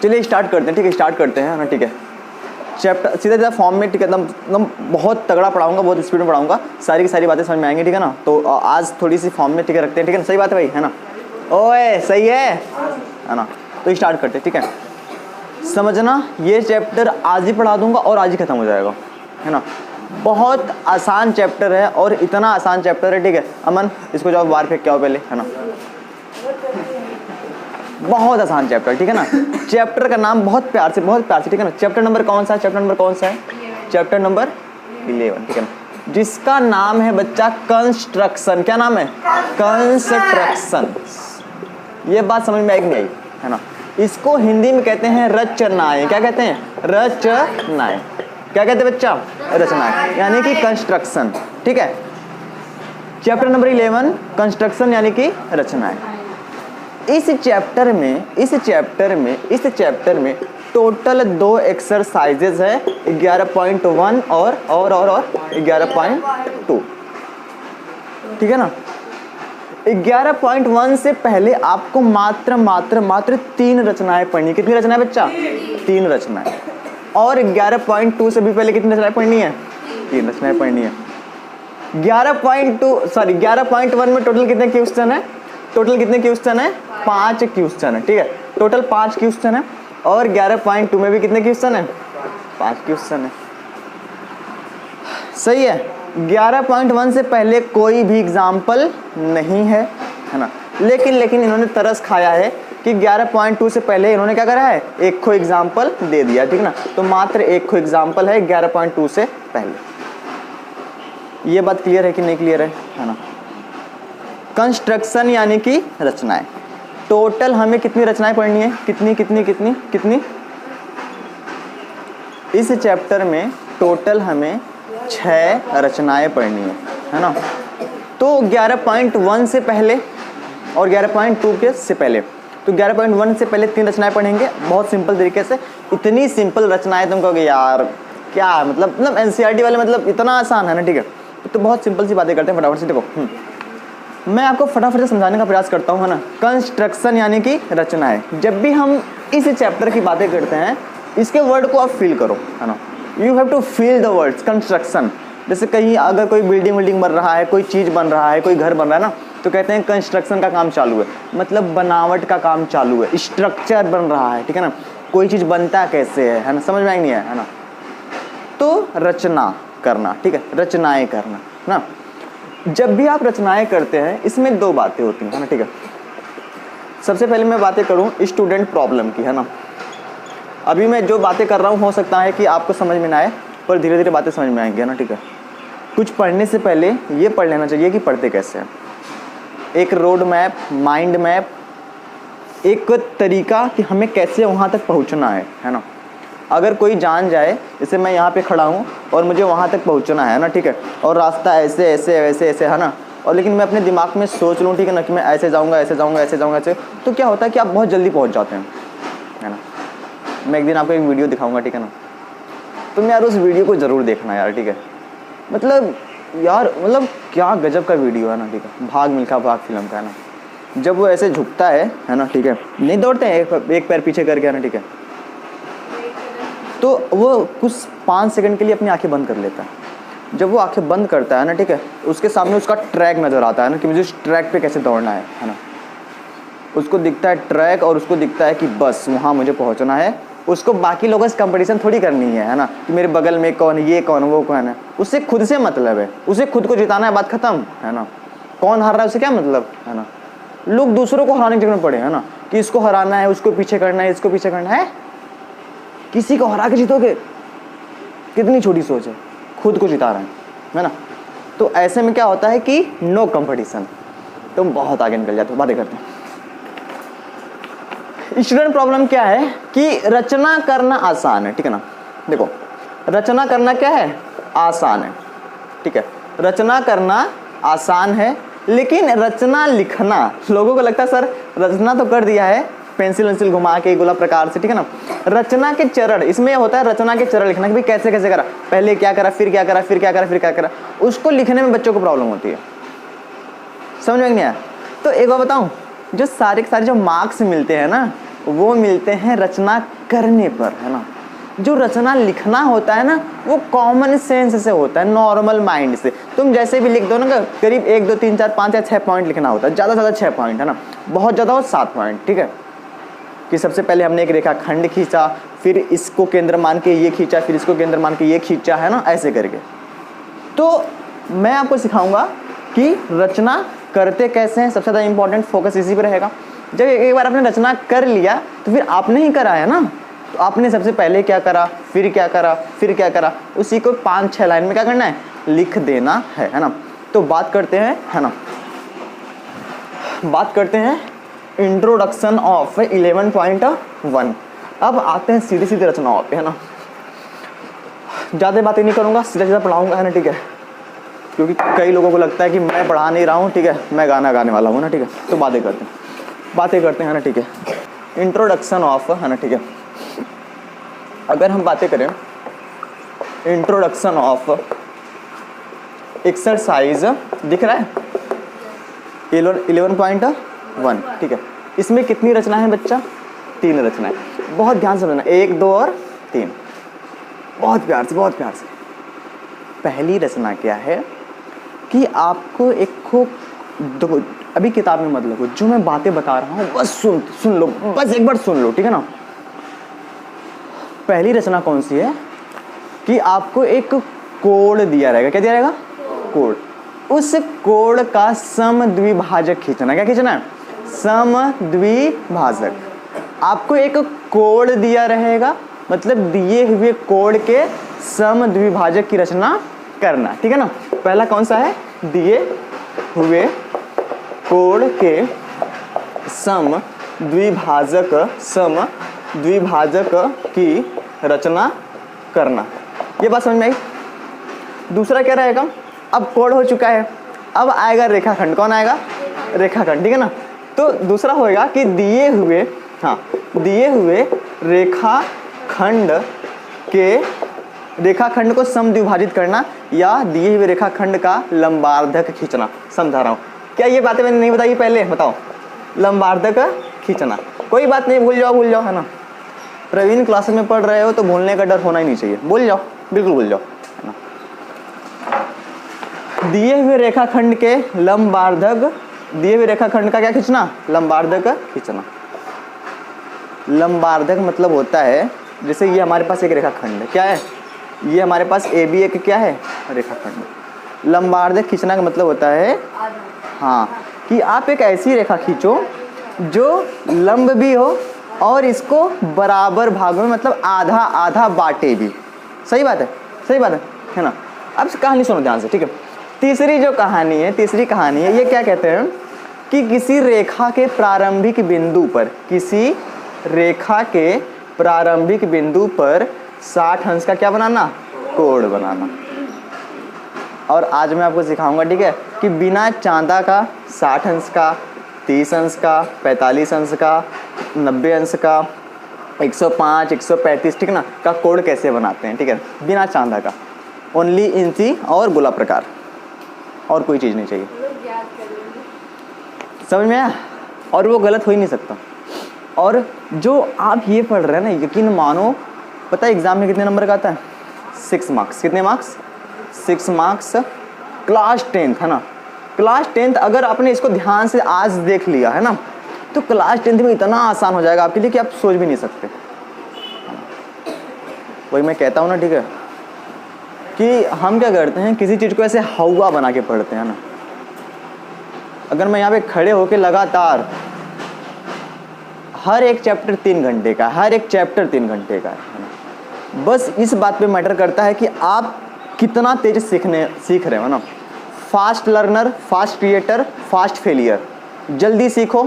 चलिए स्टार्ट करते हैं, ठीक है, स्टार्ट करते हैं ना, ठीक है। चैप्टर सीधा सीधा फॉर्म में, ठीक है, एकदम बहुत तगड़ा पढ़ाऊंगा, बहुत स्पीड में पढ़ाऊंगा, सारी की सारी बातें समझ में आएंगी, ठीक है ना। तो आज थोड़ी सी फॉर्म में, ठीक है, रखते हैं, ठीक है ना, सही बात है भाई, है ना। ओए सही है ना। तो स्टार्ट करते हैं, ठीक है। समझना, ये चैप्टर आज ही पढ़ा दूंगा और आज ही खत्म हो जाएगा, है ना। बहुत आसान चैप्टर है और इतना आसान चैप्टर है, ठीक है। अमन इसको जाओ बाहर फेंक के आओ पहले, है ना। बहुत आसान चैप्टर, ठीक है ना। चैप्टर का नाम बहुत प्यार से, ठीक है ना। चैप्टर नंबर कौन सा है? चैप्टर नंबर कौन सा है? चैप्टर नंबर 11, ठीक है ना, जिसका नाम है बच्चा कंस्ट्रक्शन। क्या नाम है? कंस्ट्रक्शन। ये बात समझ में आई कि नहीं आई, है ना। इसको हिंदी में कहते हैं रचनाएं। क्या कहते हैं? रचनाएं। क्या कहते हैं बच्चा? रचनाएं, यानी कि कंस्ट्रक्शन, ठीक है। चैप्टर नंबर 11 कंस्ट्रक्शन यानी कि रचनाएं। इस चैप्टर में टोटल 2 एक्सरसाइजेज है, 11.1 और 11.2, ठीक है ना। 11.1 से पहले आपको मात्र 3 रचनाएं पढ़नी। कितनी रचनाएं बच्चा? 3 रचनाएं। और 11.2 से भी पहले कितनी रचनाएं पढ़नी है? 3 रचनाएं पढ़नी है। 11.1 में टोटल कितने क्वेश्चन है? टोटल कितने क्वेश्चन है? 5 क्वेश्चन है, ठीक है। टोटल 5 क्वेश्चन है। और 11.2 में भी कितने क्वेश्चन है? 5 क्वेश्चन है, सही है। 11.1 से पहले कोई भी एग्जाम्पल नहीं है, है ना। लेकिन इन्होंने तरस खाया है कि 11.2 से पहले इन्होंने क्या करा है? एक को एग्जाम्पल दे दिया, ठीक ना। तो मात्र एक को एग्जाम्पल है 11.2 से पहले। ये बात क्लियर है कि नहीं क्लियर है ना। कंस्ट्रक्शन यानी कि रचनाएं। टोटल हमें कितनी रचनाएं पढ़नी है? कितनी? इस चैप्टर में टोटल हमें 6 रचनाएं पढ़नी है ना। तो 11.1 से पहले और 11.2 के से पहले, तो 11.1 से पहले 3 रचनाएं पढ़ेंगे बहुत सिंपल तरीके से। इतनी सिंपल रचनाएं तुम कहोगे यार क्या मतलब एनसीईआरटी वाले मतलब इतना आसान है ना, ठीक है। तो बहुत सिंपल सी बातें करते हैं, फटाफट से देखो। मैं आपको फटाफट से समझाने का प्रयास करता हूँ, है ना। कंस्ट्रक्शन यानी कि रचनाएं। जब भी हम इस चैप्टर की बातें करते हैं, इसके वर्ड को आप फील करो, है ना। You have to feel the words construction. जैसे कहीं अगर कोई बिल्डिंग बन रहा है, कोई चीज़ बन रहा है, कोई घर बन रहा है ना, तो कहते हैं कंस्ट्रक्शन का काम चालू है, मतलब बनावट का काम चालू है, स्ट्रक्चर बन रहा है, ठीक है ना। कोई चीज़ बनता कैसे है ना, समझ में आई नहीं है ना। तो रचना करना, ठीक है, रचनाएं करना ना। जब भी आप रचनाएं करते हैं, इसमें 2 बातें होती हैं, है ना, ठीक है। सबसे पहले मैं बातें करूं स्टूडेंट प्रॉब्लम की, है ना। अभी मैं जो बातें कर रहा हूं हो सकता है कि आपको समझ में ना आए, पर धीरे धीरे बातें समझ में आएंगी, है ना, ठीक है। कुछ पढ़ने से पहले ये पढ़ लेना चाहिए कि पढ़ते कैसे हैं। एक रोड मैप, माइंड मैप, एक तरीका कि हमें कैसे वहाँ तक पहुँचना है ना। अगर कोई जान जाए, जैसे मैं यहाँ पे खड़ा हूँ और मुझे वहाँ तक पहुँचना है ना, ठीक है, और रास्ता ऐसे है ना, और लेकिन मैं अपने दिमाग में सोच लूँ, ठीक है ना, कि मैं ऐसे जाऊँगा, तो क्या होता है कि आप बहुत जल्दी पहुँच जाते हैं, है ना। मैं एक दिन आपको एक वीडियो दिखाऊँगा, ठीक है ना। तुम यार उस वीडियो को ज़रूर देखना यार, ठीक है। मतलब क्या गजब का वीडियो है ना, ठीक है। भाग मिल्खा भाग फिल्म का, है ना। जब वो ऐसे झुकता है ना, ठीक है, नहीं दौड़ते हैं एक पैर पीछे करके, है ना, ठीक है। तो वो कुछ 5 सेकंड के लिए अपनी आंखें बंद कर लेता है। जब वो आंखें बंद करता है ना, ठीक है, उसके सामने उसका ट्रैक नज़र आता है ना, कि मुझे उस ट्रैक पे कैसे दौड़ना है ना। उसको दिखता है ट्रैक और उसको दिखता है कि बस वहाँ मुझे पहुँचना है। उसको बाकी लोगों से कंपटीशन थोड़ी करनी है ना, कि मेरे बगल में कौन है, ये कौन, वो कौन है। उससे खुद से मतलब है, उसे खुद को जिताना है, बात खत्म, है ना। कौन हार रहा है उससे क्या मतलब, है ना। लोग दूसरों को हराने के चक्कर में पड़े, है ना, कि इसको हराना है, उसको पीछे करना है, इसको पीछे करना है। किसी को हरा के जीतोगे? कितनी छोटी सोच है, खुद को जिता रहे हैं, है ना। तो ऐसे में क्या होता है कि नो कंपटीशन, तुम बहुत आगे निकल जाते हो। बातें करते हैं। स्टूडेंट प्रॉब्लम क्या है कि रचना करना आसान है, ठीक है ना। देखो, रचना करना क्या है? आसान है, ठीक है। रचना करना आसान है, लेकिन रचना लिखना, लोगों को लगता है सर रचना तो कर दिया है, पेंसिल घुमा के गोला प्रकार से, ठीक है ना। रचना के चरण, इसमें होता है रचना के चरण लिखना, कि भाई कैसे कैसे करा, पहले क्या करा, फिर क्या करा, उसको लिखने में बच्चों को प्रॉब्लम होती है। समझ में नहीं आया? तो एक बार बताऊं, जो सारे के सारे जो मार्क्स मिलते हैं ना, वो मिलते हैं रचना करने पर, है ना। जो रचना लिखना होता है ना वो कॉमन सेंस से होता है, नॉर्मल माइंड से। तुम जैसे भी लिख दो ना, करीब 1 2 3 4 5 या 6 पॉइंट लिखना होता है, ज़्यादा से ज़्यादा 6 पॉइंट, है ना। बहुत ज़्यादा हो 7 पॉइंट, ठीक है। कि सबसे पहले हमने एक रेखाखंड खींचा, फिर इसको केंद्र मान के ये खींचा, फिर इसको केंद्र मान के ये खींचा, है ना, ऐसे करके। तो मैं आपको सिखाऊंगा कि रचना करते कैसे हैं। सबसे ज़्यादा इंपॉर्टेंट फोकस इसी पर रहेगा। जब एक बार आपने रचना कर लिया तो फिर आपने ही करा है ना, तो आपने सबसे पहले क्या करा, फिर क्या करा, फिर क्या करा, उसी को 5-6 लाइन में क्या करना है, लिख देना है ना। तो बात करते हैं, है ना, बात करते हैं इंट्रोडक्शन ऑफ 11.1। अब आते हैं सीधी सीधी रचनाओं पे, है ना। ज़्यादा बातें नहीं करूँगा, सीधा सीधा पढ़ाऊँगा, है ना, ठीक है। क्योंकि कई लोगों को लगता है कि मैं पढ़ा नहीं रहा हूँ, ठीक है, मैं गाना गाने वाला हूँ ना, ठीक है। तो बातें करते हैं, है ना, ठीक है। इंट्रोडक्शन ऑफ, है ना, ठीक है। अगर हम बातें करें इंट्रोडक्शन ऑफ एक्सरसाइज, दिख रहा है 11.1, ठीक है। इसमें कितनी रचना है बच्चा, 3 रचनाएं। बहुत ध्यान से समझना, 1 2 और 3, बहुत प्यार से, बहुत प्यार से। पहली रचना क्या है कि आपको एक को अभी किताब में मत लगो, जो मैं बातें बता रहा हूँ बस सुन लो, बस एक बार सुन लो, ठीक है ना। पहली रचना कौन सी है कि आपको एक कोण दिया रहेगा, क्या दिया रहेगा, कोण। उस कोण का समद्विभाजक खींचना, क्या खींचना है, समद्विभाजक। आपको एक कोण दिया रहेगा, मतलब दिए हुए कोण के समद्विभाजक की रचना करना, ठीक है ना। पहला कौन सा है, दिए हुए कोण के समद्विभाजक की रचना करना। ये बात समझ में आई। दूसरा क्या रहेगा, अब कोण हो चुका है, अब आएगा रेखाखंड। कौन आएगा, रेखाखंड, ठीक है ना। तो दूसरा होएगा कि दिए हुए रेखाखंड को समद्विभाजित करना, या दिए हुए रेखाखंड का लंबार्धक खींचना। समझा रहा हूँ क्या, ये बातें मैंने नहीं बताई पहले, बताओ। लंबार्धक खींचना, कोई बात नहीं, भूल जाओ, है ना। प्रवीण क्लास में पढ़ रहे हो तो भूलने का डर होना ही नहीं चाहिए, भूल जाओ, बिल्कुल भूल जाओ, है ना। दिए हुए रेखाखंड के लंबार्धक, दिए हुए रेखाखंड का क्या खींचना, लंबार्धक खींचना। लंबार्धक मतलब होता है, जैसे ये हमारे पास एक रेखाखंड है, क्या है, ये हमारे पास AB एक क्या है, रेखाखंड। लंबार्धक खींचना का मतलब होता है, हाँ, कि आप एक ऐसी रेखा खींचो जो लंब भी हो और इसको बराबर भागों में, मतलब आधा आधा बांटे भी। सही बात है ना। अब कहानी सुनो ध्यान से, ठीक है। तीसरी कहानी है, ये क्या कहते हैं कि किसी रेखा के प्रारंभिक बिंदु पर 60 अंश का क्या बनाना, कोण बनाना। और आज मैं आपको सिखाऊंगा, ठीक है, कि बिना चांदा का 60 अंश का, 30 अंश का, 45 अंश का, 90 अंश का, 105, 135, ठीक है ना, का कोण कैसे बनाते हैं, ठीक है, बिना चांदा का। ओनली इंची और गोला प्रकार, और कोई चीज़ नहीं चाहिए। समझ में आया। और वो गलत हो ही नहीं सकता। और जो आप ये पढ़ रहे हैं ना, यकीन मानो, पता है एग्जाम में कितने नंबर का आता है, 6 मार्क्स। कितने मार्क्स, 6 मार्क्स। क्लास 10th, है ना। क्लास 10th अगर आपने इसको ध्यान से आज देख लिया, है ना, तो क्लास 10th में इतना आसान हो जाएगा आपके लिए कि आप सोच भी नहीं सकते। वही मैं कहता हूँ ना, ठीक है, कि हम क्या करते हैं, किसी चीज़ को ऐसे हवा बना के पढ़ते हैं ना। अगर मैं यहाँ पे खड़े होके लगातार हर एक चैप्टर 3 घंटे का, है ना, बस इस बात पे मैटर करता है कि आप कितना तेज सीख रहे हो ना। Fast learner, fast creator, fast failure. जल्दी सीखो,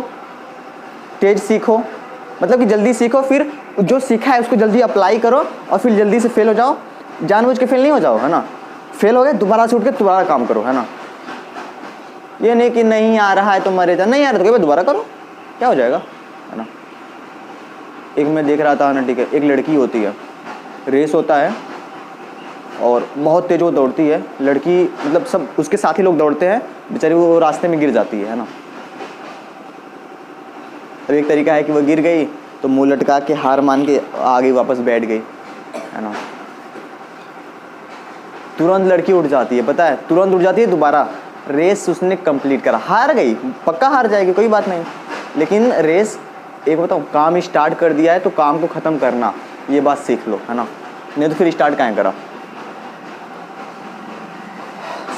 तेज सीखो, मतलब कि जल्दी सीखो, फिर जो सीखा है उसको जल्दी अप्लाई करो, और फिर जल्दी से फेल हो जाओ। जानबूझ के फेल नहीं हो जाओ, है ना। फेल हो गए, दोबारा से उठ के दोबारा काम करो, है ना। ये नहीं कि नहीं आ रहा है तो मरे जा, नहीं आ रहा तो दोबारा करो, क्या हो जाएगा, है ना। एक मैं देख रहा था ना, ठीक है, एक लड़की होती है, रेस होता है और बहुत तेज वो दौड़ती है लड़की, मतलब सब उसके साथी लोग दौड़ते हैं, बेचारी वो रास्ते में गिर जाती है ना। अब एक तरीका है कि वो गिर गई तो मुंह लटका के हार मान के आ गई, वापस बैठ गई, है ना। तुरंत लड़की उठ जाती है, पता है, तुरंत उठ जाती है, दोबारा रेस उसने कंप्लीट करा, हार गई, पक्का हार जाएगी, कोई बात नहीं, लेकिन रेस, एक बताऊँ, काम स्टार्ट कर दिया है तो काम को ख़त्म करना, ये बात सीख लो, है ना, नहीं तो फिर स्टार्ट काहे करा,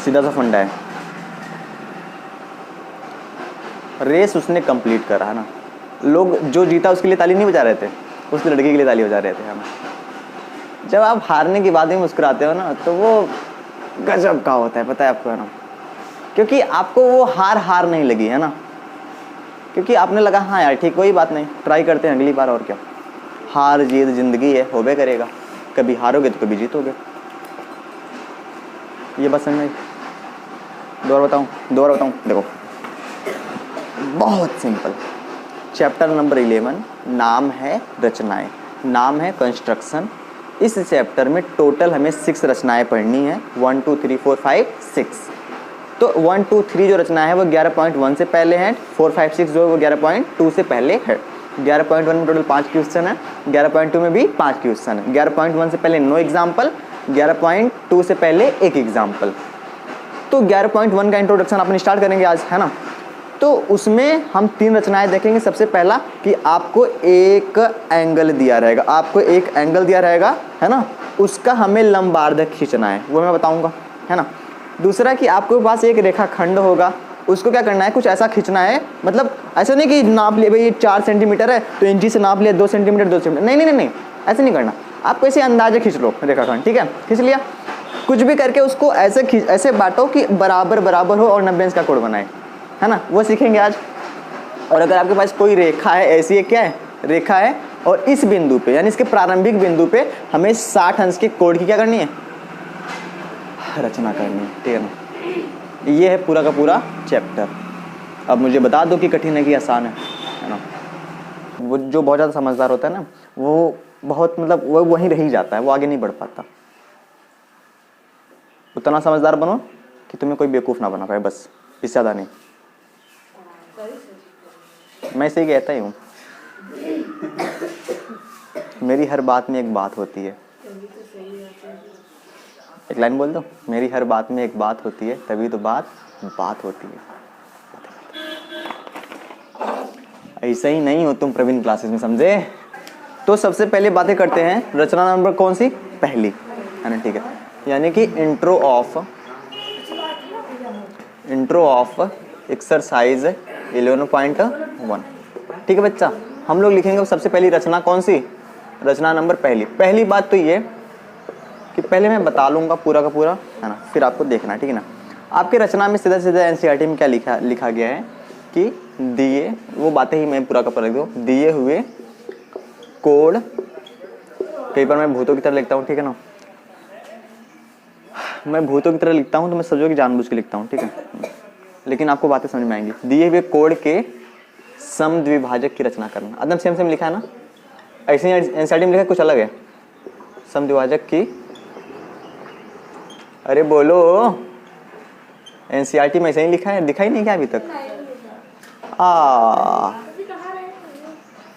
सीधा सा फंडा है। रेस उसने कंप्लीट करा, है ना। लोग जो जीता उसके लिए ताली नहीं बजा रहे थे, उस लड़की के लिए ताली बजा रहे थे, है ना। जब आप हारने की बात में मुस्कुराते हो ना, तो वो गजब का होता है, पता है आपको, है ना, क्योंकि आपको वो हार नहीं लगी, है ना, क्योंकि आपने लगा हाँ यार ठीक, कोई बात नहीं, ट्राई करते हैं अगली बार, और क्या, हार जीत जिंदगी है, होबे करेगा, कभी हारोगे तो कभी जीतोगे। ये बात समझ में? दोबारा बताऊं, देखो, बहुत सिंपल। चैप्टर नंबर 11 नाम है रचनाएं, नाम है कंस्ट्रक्शन। इस चैप्टर में टोटल हमें 6 रचनाएं पढ़नी है, 1 2 3 4 5 6। तो 1 2 3 जो रचना है वो 11.1 से पहले है, 4 5 6 जो है वो 11.2 से पहले है। 11.1 में टोटल 5 क्वेश्चन है, 11.2 में भी 5 क्वेश्चन है। 11.1 से पहले नो एग्जाम्पल, 11.2 से पहले एक एग्जाम्पल। तो 11.1 का इंट्रोडक्शन अपन स्टार्ट करेंगे आज, है ना। तो उसमें हम 3 रचनाएं देखेंगे। सबसे पहला कि आपको एक एंगल दिया रहेगा, आपको एक एंगल दिया रहेगा, है ना, उसका हमें लंबार्धक खींचना है, वो मैं बताऊंगा, है ना। दूसरा कि आपके पास एक रेखाखंड होगा, उसको क्या करना है, कुछ ऐसा खींचना है, मतलब ऐसा नहीं कि नाप लिया भाई ये 4 सेंटीमीटर है तो इंची से नाप लिया 2 सेंटीमीटर 2 सेंटीमीटर, नहीं, ऐसे नहीं करना। आप ऐसे अंदाजे खींच लो रेखाखंड, ठीक है, खींच लिया, कुछ भी करके उसको ऐसे बांटो कि बराबर बराबर हो और 90 अंश का कोण बनाए, है ना, वो सीखेंगे आज। और अगर आपके पास कोई रेखा है, ऐसी एक क्या है, रेखा है, और इस बिंदु पे यानी इसके प्रारंभिक बिंदु पे हमें 60 अंश के कोण की क्या करनी है, रचना करनी है, ठीक है ना। ये है पूरा का पूरा चैप्टर। अब मुझे बता दो कि कठिन है कि आसान है ना। वो जो बहुत ज़्यादा समझदार होता है ना, वो बहुत मतलब वो वहीं रह ही जाता है, वो आगे नहीं बढ़ पाता। उतना समझदार बनो कि तुम्हें कोई बेवकूफ़ ना बना पाए, बस, इससे ज़्यादा नहीं। मैं सही कहता ही हूँ, मेरी हर बात में एक बात होती है। एक लाइन बोल दो, मेरी हर बात में एक बात होती है, तभी तो बात होती है। ऐसा ही नहीं हो तुम प्रवीण क्लासेस में, समझे। तो सबसे पहले बातें करते हैं, रचना नंबर कौन सी, पहली, है ना, ठीक है, यानी कि इंट्रो ऑफ एक्सरसाइज 11.1, ठीक है बच्चा। हम लोग लिखेंगे सबसे पहली रचना कौन सी, रचना नंबर पहली बात तो ये कि पहले मैं बता लूँगा पूरा का पूरा, है ना, फिर आपको देखना, ठीक है ना। आपके रचना में सीधा एनसीईआरटी में क्या लिखा गया है कि दिए, वो बातें ही मैं पूरा का पूरा लिख दूँ, दिए हुए कोण, कई बार मैं भूतों की तरह लिखता हूँ, ठीक है ना, मैं भूतों की तरह लिखता हूँ तो मैं समझो कि जानबूझ के लिखता हूँ, ठीक है, लेकिन आपको बातें समझ में आएंगी। दिए हुए कोण के समद्विभाजक की रचना करना, एकदम सेम लिखा है ना, ऐसे ही एनसीईआरटी में लिखा है, कुछ अलग है। समद्विभाजक की, अरे बोलो, एनसीईआरटी में ऐसे ही लिखा है, दिखा ही नहीं क्या अभी तक?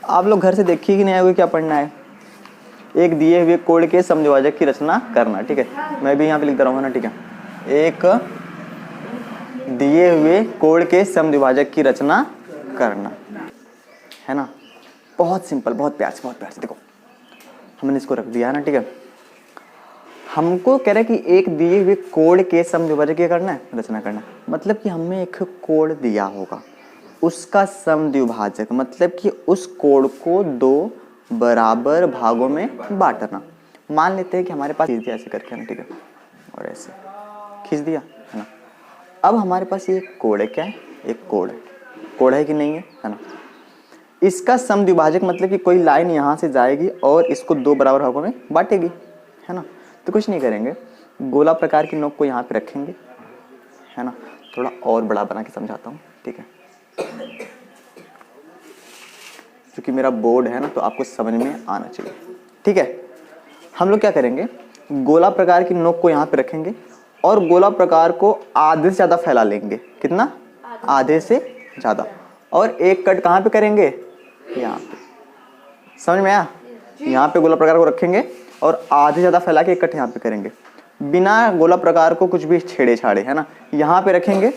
आप लोग घर से देखिए कि नहीं आए, क्या पढ़ना है। एक दिए हुए कोण के समद्विभाजक की रचना करना, ठीक है, मैं भी यहाँ पे लिख दे रहा हूँ ना, ठीक है। एक दिए हुए कोण के समद्विभाजक की रचना करना, है ना, बहुत सिंपल, बहुत प्यार से देखो, हमने इसको रख दिया है ना, ठीक है। हमको कह रहा है कि एक दिए हुए कोण के समद्विभाजक क्या करना है, रचना करना, मतलब कि हमें एक कोण दिया होगा, उसका समद्विभाजक मतलब कि उस कोण को 2 बराबर भागों में बांटना। मान लेते हैं कि हमारे पास खींच दिया ऐसे करके ना, ठीक है, और ऐसे खींच दिया, है ना। अब हमारे पास ये कोण है, क्या है, एक कोण है कि नहीं है ना। इसका समद्विभाजक मतलब कि कोई लाइन यहाँ से जाएगी और इसको 2 बराबर भागों में बांटेगी, है ना। तो कुछ नहीं करेंगे, गोला प्रकार की नोक को यहाँ पे रखेंगे, है ना। थोड़ा और बड़ा बना के समझाता हूँ, ठीक है, क्योंकि मेरा बोर्ड है ना तो आपको समझ में आना चाहिए, ठीक है। हम लोग क्या करेंगे, गोला प्रकार की नोक को यहाँ पे रखेंगे और गोला प्रकार को आधे से ज़्यादा फैला लेंगे, कितना, आधे से ज़्यादा, और एक कट कहाँ पे करेंगे, यहाँ पे, समझ में आया? यहाँ पे गोला प्रकार को रखेंगे और आधे ज़्यादा फैला के इकट्ठे यहाँ पे करेंगे, बिना गोला प्रकार को कुछ भी छेड़े छाड़े, है ना। यहाँ पे रखेंगे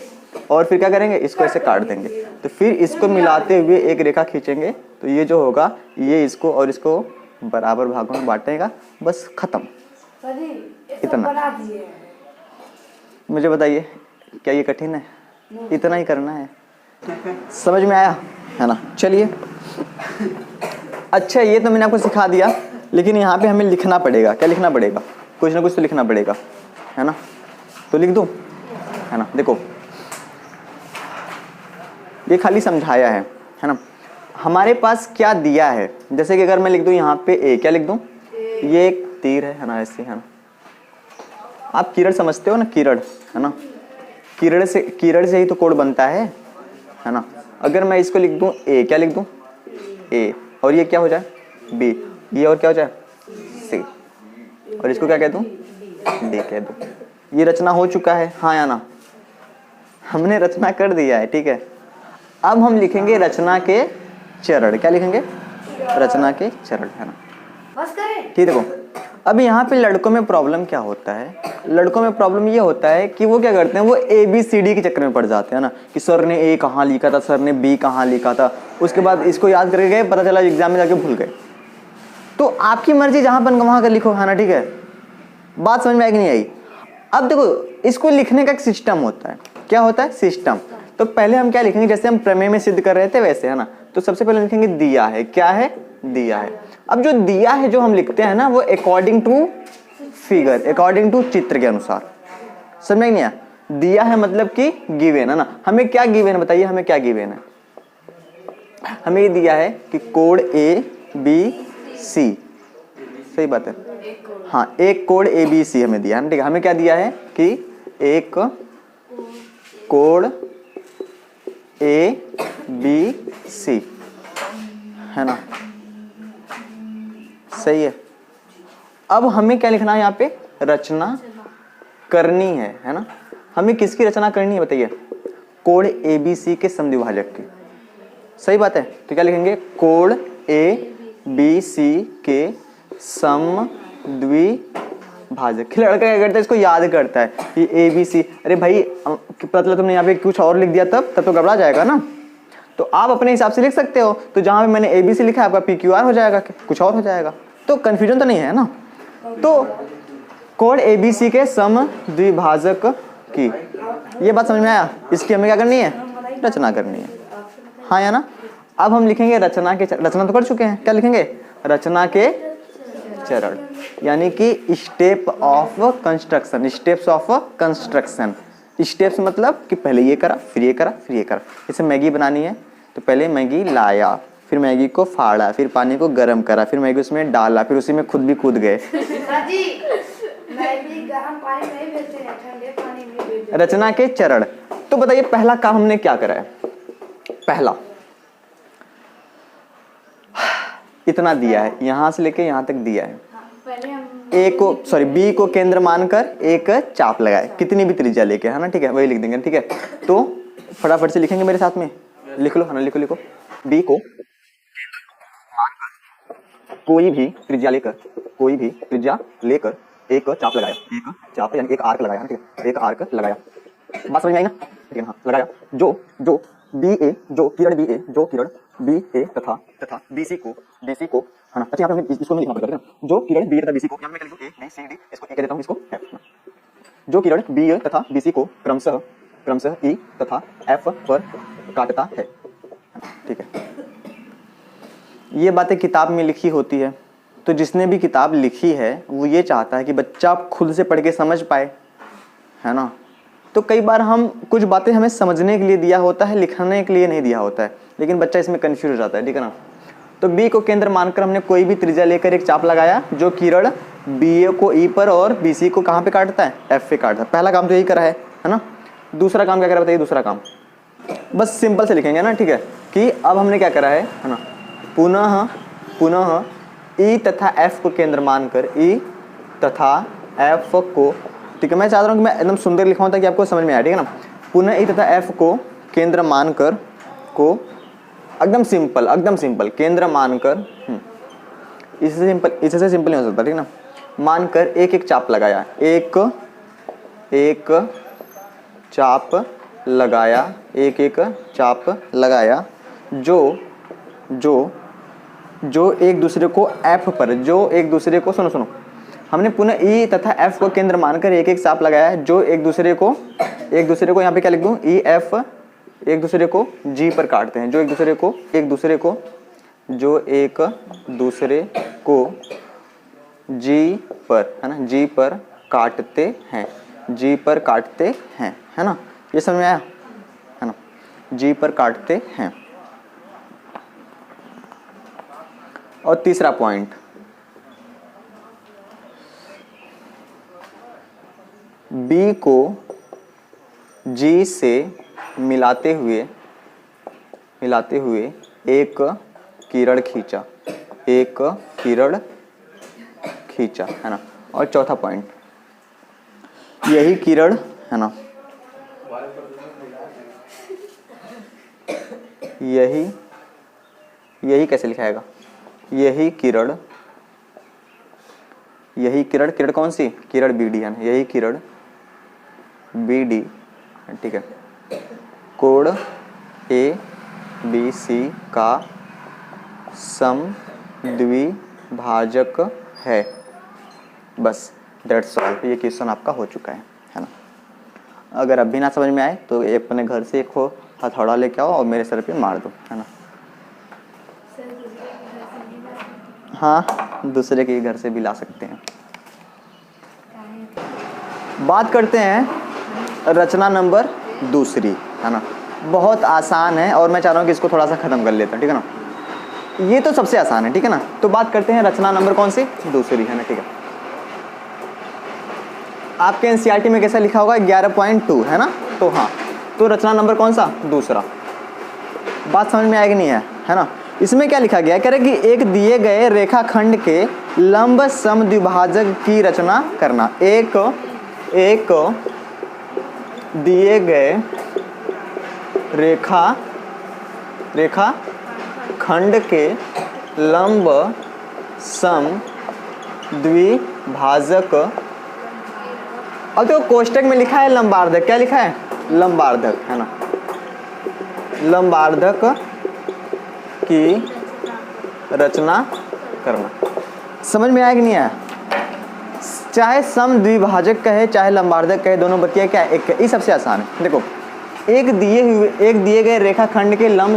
और फिर क्या करेंगे, इसको ऐसे काट देंगे। तो फिर इसको मिलाते हुए एक रेखा खींचेंगे, तो ये जो होगा ये इसको और इसको बराबर भागों में बांटेगा, बस खत्म। इतना मुझे बताइए, क्या ये कठिन है? इतना ही करना है। समझ में आया है ना? चलिए, अच्छा ये तो मैंने आपको सिखा दिया, लेकिन यहाँ पे हमें लिखना पड़ेगा। क्या लिखना पड़ेगा? कुछ ना कुछ तो लिखना पड़ेगा, है ना। तो लिख दूँ, है ना। देखो ये खाली समझाया है ना। हमारे पास क्या दिया है, जैसे कि अगर मैं लिख दूँ यहाँ पे ए, क्या लिख दूँ? ये एक तीर है ना, ऐसे, है ना। आप किरण समझते हो ना, किरण, है ना। किरण से ही तो कोड बनता है ना। अगर मैं इसको लिख दूं ए, क्या लिख दूं? ए, और ये क्या हो जाए? बी, ये और क्या हो जाए? सी, और इसको क्या कह दूं? डी कह दूं। ये रचना हो चुका है, हाँ या ना? हमने रचना कर दिया है, ठीक है। अब हम लिखेंगे रचना के चरण। क्या लिखेंगे? रचना के चरण, है ना। ठीक, देखो अब यहाँ पे लड़कों में प्रॉब्लम क्या होता है? लड़कों में प्रॉब्लम ये होता है कि वो क्या करते हैं, वो ABCD के चक्कर में पड़ जाते हैं ना, कि सर ने ए कहाँ लिखा था, सर ने बी कहाँ लिखा था, उसके बाद इसको याद करके गए, पता चला एग्जाम में जाके भूल गए। तो आपकी मर्जी, जहाँ बन वहाँ का लिखो, है ना, ठीक है। बात समझ में आई कि नहीं आई? अब देखो, इसको लिखने का एक सिस्टम होता है। क्या होता है? सिस्टम। तो पहले हम क्या लिखेंगे, जैसे हम प्रमेय में सिद्ध कर रहे थे वैसे, है ना। तो सबसे पहले लिखेंगे दिया है। क्या है? दिया है। अब जो दिया है जो हम लिखते हैं ना, वो according to figure, according to चित्र के अनुसार। समझ में नहीं आया? दिया है मतलब कि गिवन, है ना। हमें क्या गिवन है, बताइए हमें क्या गिवन है? हमें ये दिया है कि कोड ABC, सही बात है, हाँ, एक कोड ABC हमें दिया है, ठीक है। हमें क्या दिया है कि एक कोड ABC, है ना, सही है। अब हमें क्या लिखना है यहाँ पे? रचना करनी है ना। हमें किसकी रचना करनी है बताइए? कोड ABC के समद्विभाजक की, सही बात है। तो क्या लिखेंगे? कोड ABC के समद्विभाजक। लड़का क्या करता है, इसको याद करता है कि ABC। अरे भाई मतलब तुमने यहाँ पे कुछ और लिख दिया, तब तो गड़बड़ा जाएगा ना। तो आप अपने हिसाब से लिख सकते हो। तो जहां पे मैंने ABC लिखा है, आपका PQR हो जाएगा, कुछ और हो जाएगा। तो कंफ्यूजन तो नहीं है ना। तो कोड ABC के समद्विभाजक की, ये बात समझ में आया? इसकी हमें क्या करनी है? रचना करनी है, हाँ या ना। अब हम लिखेंगे रचना के, रचना तो कर चुके हैं, क्या लिखेंगे? रचना के चरण, यानी कि step of construction, steps of construction. Steps मतलब कि पहले ये करा, फिर ये करा, फिर ये करा। जैसे मैगी बनानी है तो पहले मैगी लाया, फिर मैगी को फाड़ा, फिर पानी को गर्म करा, फिर मैगी उसमें डाला, फिर उसी में खुद भी कूद गए। रचना के चरण। तो बताइए पहला काम हमने क्या करा है? पहला इतना दिया है, यहां से लेके यहां तक दिया है। बी को केंद्र मानकर एक चाप लगाए, कितनी भी त्रिज्या लेके, है ना, ठीक है, वही लिख देंगे, ठीक है। तो फटाफट से लिखेंगे मेरे साथ में, लिख लो, है ना, लिखो। बी को कोई भी त्रिज्या लेकर एक चाप लगाया, एक चाप यानी एक आर्क लगाया, ठीक है, एक आर्क लगाया। बात समझ में आई ना? ठीक है, हाँ, लगाया। जो BA, जो किरण BA तथा BC को, है ना। अच्छा यहाँ पे हमें इसको नहीं लिखना पड़ेगा, जो किरण BA तथा BC को, यहाँ मैं क्या लिखूं? ABCD, इसको ए कह देता हूँ, इसको F। जो किरण BA तथा BC को क्रमशः E तथा F पर काटता है, ठीक है। ये बातें किताब में लिखी होती है, तो जिसने भी किताब लिखी है वो ये चाहता है कि बच्चा खुद से पढ़ के समझ पाए, है ना। तो कई बार हम कुछ बातें हमें समझने के लिए दिया होता है, लिखने के लिए नहीं दिया होता है, लेकिन बच्चा इसमें कंफ्यूज हो जाता है, ठीक है ना। तो B को केंद्र मानकर हमने कोई भी त्रिज्या लेकर एक चाप लगाया, जो किरण BA को E पर और BC को कहाँ पे काटता है? F पे काटता है। पहला काम तो यही करा है ना। दूसरा काम क्या करा बताइए? दूसरा काम बस सिंपल से लिखेंगे ना, ठीक है, कि अब हमने क्या करा है ना, पुनः E तथा F को केंद्र मानकर, E तथा F को, ठीक है, मैं चाहता हूँ कि मैं एकदम सुंदर लिखाऊं ताकि आपको समझ में आए, ठीक है ना। पुनः E तथा F को केंद्र मानकर, को एकदम सिंपल केंद्र मानकर इससे सिंपल नहीं हो सकता, ठीक ना। मानकर एक एक चाप लगाया, एक एक चाप लगाया, एक एक चाप लगाया, जो एक दूसरे को एफ पर, जो एक दूसरे को, सुनो हमने पुनः ई तथा एफ को केंद्र मानकर एक एक चाप लगाया है, जो एक दूसरे को यहाँ पे क्या लिख दूं, ई एफ एक दूसरे को जी पर काटते हैं, जो एक दूसरे को जी पर, है ना, जी पर काटते हैं, जी पर काटते हैं, है ना, ये समझ में आया, है ना, जी पर काटते हैं। और तीसरा पॉइंट, बी को जी से मिलाते हुए एक किरण खींचा, है ना। और चौथा पॉइंट, यही किरण, है ना, यही कैसे लिखाएगा, यही किरण कौन सी, किरण बीडी, है ना, यही किरण बीडी, ठीक है, कोण ए बी सी का समद्विभाजक है। बस दैट्स ऑल, ये क्वेश्चन आपका हो चुका है ना। अगर अब भी ना समझ में आए तो अपने घर से एक हथौड़ा लेके आओ और मेरे सर पे मार दो, है ना। हाँ, दूसरे के घर से भी ला सकते हैं। बात करते हैं रचना नंबर दूसरी, है ना। बहुत आसान है और मैं चाह रहा हूँ कि इसको थोड़ा सा खत्म कर लेते हैं, ठीक है ना। ये तो सबसे आसान है, ठीक है ना। तो बात करते हैं रचना नंबर कौन सी, दूसरी, है ना, ठीक है। आपके एनसीईआरटी में कैसा लिखा होगा, 11.2, है ना। तो हाँ, तो रचना नंबर कौन सा, दूसरा। बात समझ में आएगी नहीं है ना। इसमें क्या लिखा गया, कह रहे कि एक दिए गए रेखाखंड के लंब समद्विभाजक की रचना करना। एक दिए गए रेखाखंड के लंब समद्विभाजक, अब देखो कोष्टक में लिखा है लंबार्धक, क्या लिखा है, लंबार्धक, है ना, लंबार्धक की रचना करना। समझ में आया कि नहीं आया। चाहे समद्विभाजक कहे चाहे लंबार्धक कहे, दोनों बतिया क्या एक, ये सबसे आसान है। देखो, एक दिए गए रेखाखंड के लंब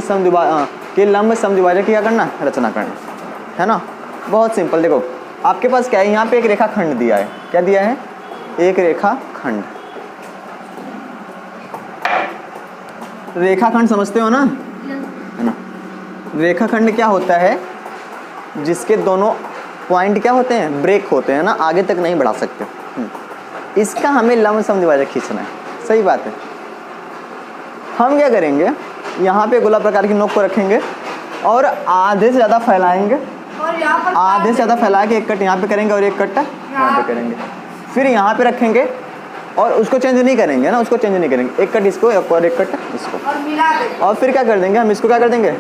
समद्विभाजक क्या करना, रचना करना, है ना। बहुत सिंपल। देखो आपके पास क्या है, यहाँ पे एक रेखाखंड दिया है, क्या दिया है, एक रेखाखंड। रेखाखंड समझते हो ना, है ना। रेखाखंड क्या होता है, जिसके दोनों पॉइंट क्या होते हैं, ब्रेक होते हैं ना, आगे तक नहीं बढ़ा सकते। इसका हमें लंब समद्विभाजक खींचना है, सही बात है। हम क्या करेंगे, यहाँ पे गोला प्रकार की नोक को रखेंगे और आधे से ज़्यादा फैलाएंगे, और आधे से ज़्यादा फैला के एक कट यहाँ पे करेंगे और एक कट यहाँ पे करेंगे, फिर यहाँ पे रखेंगे और उसको चेंज नहीं करेंगे ना, उसको चेंज नहीं करेंगे, एक कट इसको और एक कट इसको, और मिला देंगे। और फिर क्या कर देंगे, हम इसको क्या कर देंगे,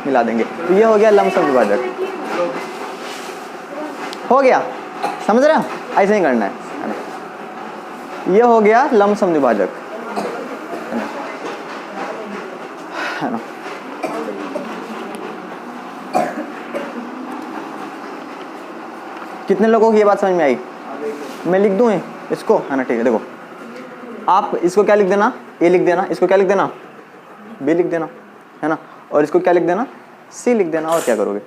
मिला देंगे। तो ये हो गया लंब समद्विभाजक, हो गया, समझ रहे हो, ऐसे ही करना है ना। ये हो गया लंब समद्विभाजक, है ना। कितने लोगों की ये बात समझ में आई, मैं लिख दूं इसको, है ना, ठीक है। देखो आप इसको क्या लिख देना, ए लिख देना, इसको क्या लिख देना, बी लिख देना, है ना, और इसको क्या लिख देना, सी लिख देना, और क्या करोगे,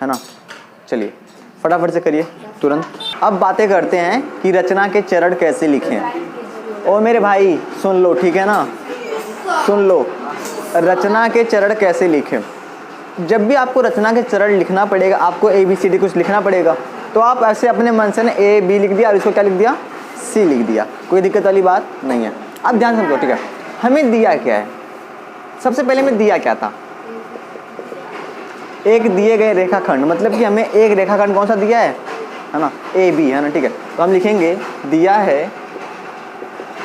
है ना। चलिए फटाफट से करिए तुरंत। अब बातें करते हैं कि रचना के चरण कैसे लिखें। ओ मेरे भाई सुन लो, ठीक है ना, सुन लो, रचना के चरण कैसे लिखें। जब भी आपको रचना के चरण लिखना पड़ेगा, आपको ABCD कुछ लिखना पड़ेगा, तो आप ऐसे अपने मन से ना A B लिख दिया और इसको क्या लिख दिया, C लिख दिया, कोई दिक्कत वाली बात नहीं है। अब ध्यान समझो, ठीक है। हमें दिया क्या है, सबसे पहले हमें दिया क्या था, एक दिए गए रेखाखंड, मतलब कि हमें एक रेखाखंड कौन सा दिया है ना, AB, है ना, ठीक है। तो हम लिखेंगे दिया है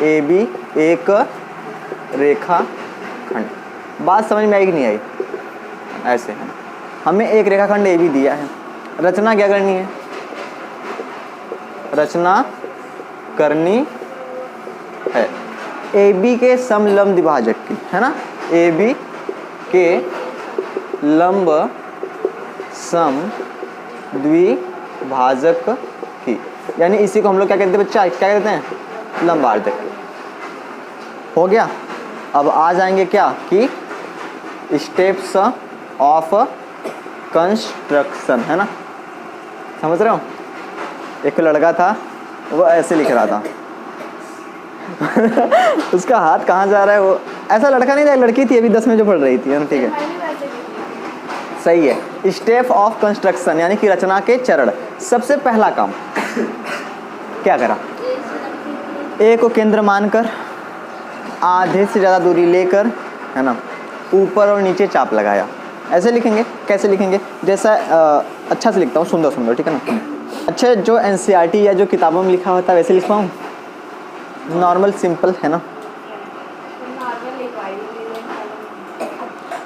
AB एक रेखाखंड। बात समझ में आई कि नहीं आई, ऐसे है। हमें एक रेखाखंड ए बी दिया है, रचना क्या करनी है, रचना करनी है ए बी के समलंब द्विभाजक की, है ना, ए बी के लंब सम द्विभाजक की, यानी इसी को हम लोग क्या कहते हैं बच्चा, क्या कहते हैं, लंबार्धक। हो गया। अब आ जाएंगे क्या कि स्टेप्स ऑफ कंस्ट्रक्शन, है ना, समझ रहे हो। एक लड़का था, वो ऐसे लिख रहा था उसका हाथ कहाँ जा रहा है, वो ऐसा लड़का नहीं था, लड़की थी, अभी 10 में जो पढ़ रही थी, है ना, ठीक है, सही है। स्टेप ऑफ कंस्ट्रक्शन यानी कि रचना के चरण। सबसे पहला काम क्या करा, ए को केंद्र मानकर आधे से ज़्यादा दूरी लेकर, है ना, ऊपर और नीचे चाप लगाया। ऐसे लिखेंगे, कैसे लिखेंगे, जैसा अच्छा से लिखता हूँ, सुंदर सुंदर, ठीक है ना। अच्छा, जो एनसीईआरटी या जो किताबों में लिखा होता है वैसे लिखवाऊँ, नॉर्मल सिंपल, है ना,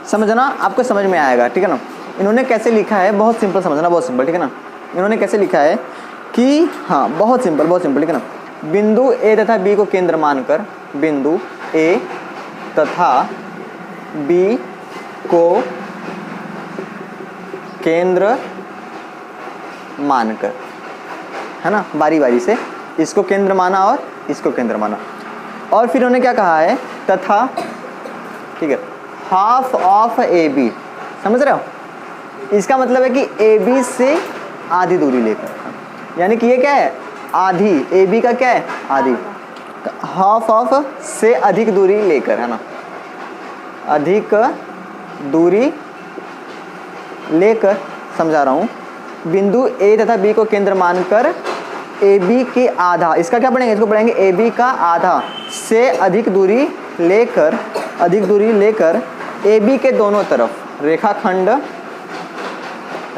समझना, आपको समझ में आएगा, ठीक है ना। इन्होंने कैसे लिखा है, बहुत सिंपल समझना, बहुत सिंपल, ठीक है ना। इन्होंने कैसे लिखा है कि हाँ, बहुत सिंपल, बहुत सिंपल, ठीक है ना। बिंदु ए तथा बी को केंद्र मानकर, बिंदु ए तथा बी को केंद्र मानकर, है ना, बारी बारी से इसको केंद्र माना और इसको केंद्र माना। और फिर उन्होंने क्या कहा है, तथा, ठीक है, हाफ ऑफ ए बी, समझ रहे हो, इसका मतलब है कि ए बी से आधी दूरी लेकर, यानी कि ये क्या है, आधी, ए बी का क्या है, आधी, हाफ ऑफ से अधिक दूरी लेकर, है ना, अधिक दूरी लेकर, समझा रहा हूँ। बिंदु ए तथा बी को केंद्र मानकर ए बी के आधा, इसका क्या पढ़ेंगे, इसको पढ़ेंगे ए बी का आधा से अधिक दूरी लेकर, अधिक दूरी लेकर ए बी के दोनों तरफ रेखाखंड,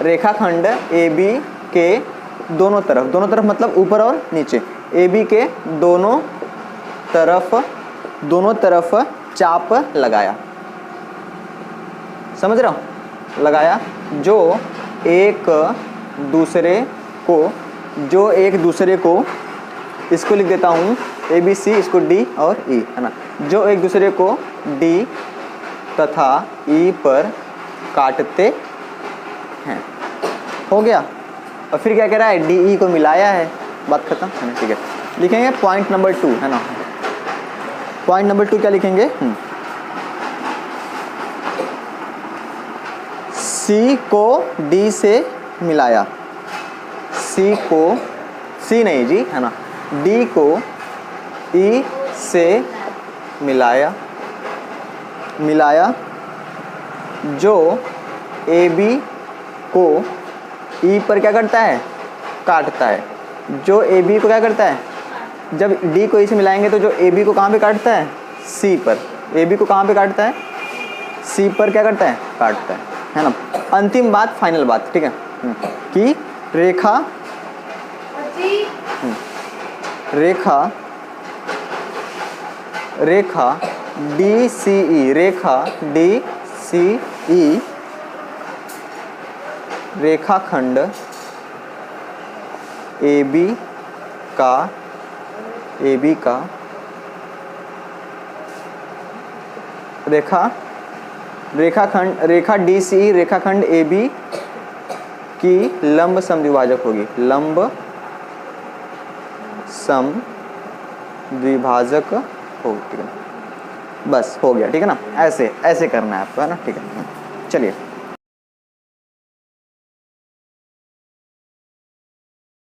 रेखाखंड ए बी के दोनों तरफ, दोनों तरफ मतलब ऊपर और नीचे, ए बी के दोनों तरफ चाप लगाया, समझ रहे हो, लगाया, जो एक दूसरे को, इसको लिख देता हूँ ए बी सी, इसको डी और ई, है ना, जो एक दूसरे को डी तथा ई पर काटते हैं। हो गया। और फिर क्या कह रहा है, डी ई को मिलाया है, बात खत्म, है ना, ठीक है। लिखेंगे पॉइंट नंबर 2, है ना, पॉइंट नंबर 2 क्या लिखेंगे, सी को डी से मिलाया, सी को, सी नहीं जी, है ना, डी को ई से मिलाया, जो ए बी को ई पर क्या करता है, काटता है, जो ए बी को क्या करता है, जब डी को ई से मिलाएंगे तो जो ए बी को कहाँ पे काटता है, सी पर, ए बी को कहाँ पे काटता है, सी पर क्या करता है, काटता है ना। अंतिम बात, फाइनल बात, ठीक है, कि रेखा डी सी ई, रेखा डी सी ई रेखाखंड ए बी का रेखा डी सी ई रेखाखंड ए बी की लंब समद्विभाजक होगी, लंब समद्विभाजक होगी, ठीक है, बस हो गया, ठीक है ना। ऐसे करना है आपको, है ना, ठीक है, चलिए।